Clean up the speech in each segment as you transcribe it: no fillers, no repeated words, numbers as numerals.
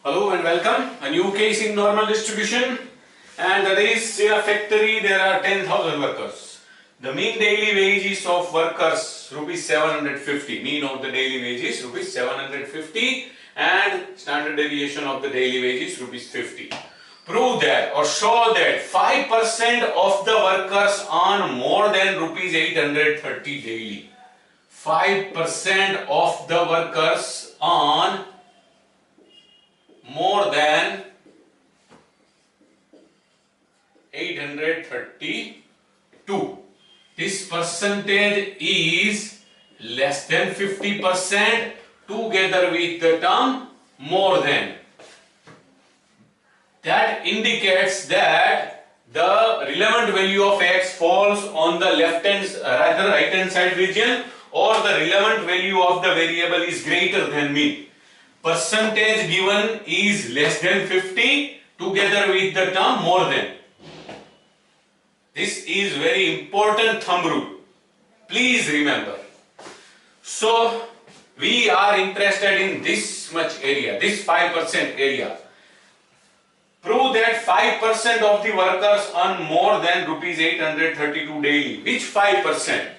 Hello and welcome. A new case in normal distribution, and there is a factory. There are 10,000 workers. The mean daily wages of workers rupees 750. Mean of the daily wages rupees 750, and standard deviation of the daily wages rupees 50. Prove that or show that 5% of the workers earn more than rupees 830 daily. 5% of the workers earn more than 832. This percentage is less than 50% together with the term more than. That indicates that the relevant value of x falls on the right hand side region, or the relevant value of the variable is greater than mean. Percentage given is less than 50 together with the term more than. This is very important thumb rule. Please remember. So we are interested in this much area, this 5% area. Prove that 5% of the workers earn more than rupees 832 daily. Which 5%?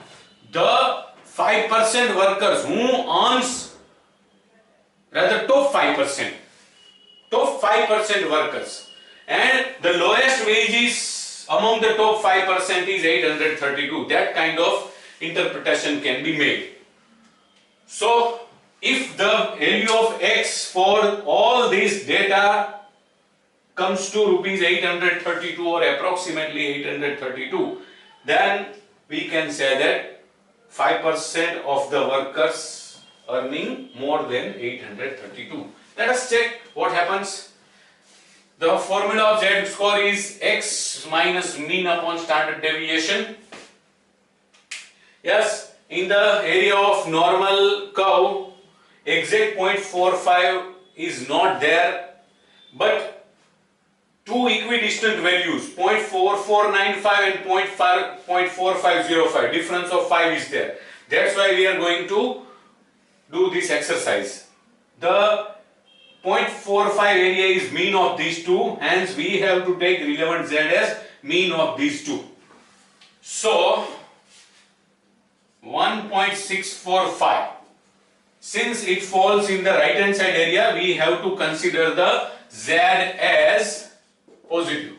The 5% workers who earns, rather top 5%. Top 5% workers. And the lowest wages among the top 5% is 832. That kind of interpretation can be made. So, if the value of x for all this data comes to rupees 832 or approximately 832, then we can say that 5% of the workers earning more than 832. Let us check what happens. The formula of Z score is x minus mean upon standard deviation. Yes, in the area of normal curve, exact 0.45 is not there, but two equidistant values 0.4495 and 0.4505, difference of 5 is there. That's why we are going to do this exercise. The 0.45 area is mean of these two, hence we have to take relevant Z as mean of these two. So 1.645, since it falls in the right hand side area, we have to consider the Z as positive.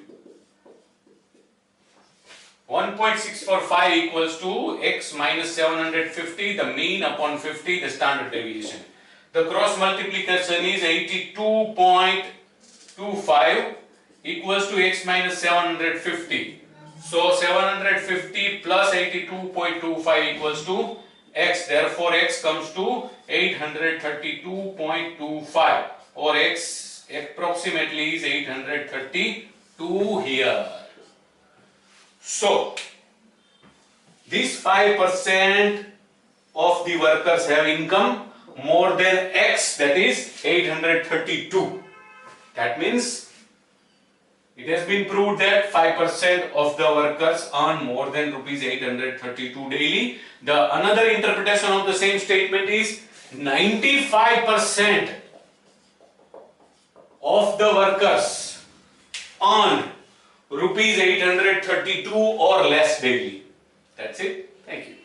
1.645 equals to x minus 750, the mean upon 50, the standard deviation. The cross multiplication is 82.25 equals to x minus 750. So 750 plus 82.25 equals to x. Therefore x comes to 832.25, or x approximately is 832 here. So this 5% of the workers have income more than x, that is 832. That means it has been proved that 5% of the workers earn more than rupees 832 daily. The another interpretation of the same statement is 95% of the workers earn rupees 832 or less daily. That's it. Thank you.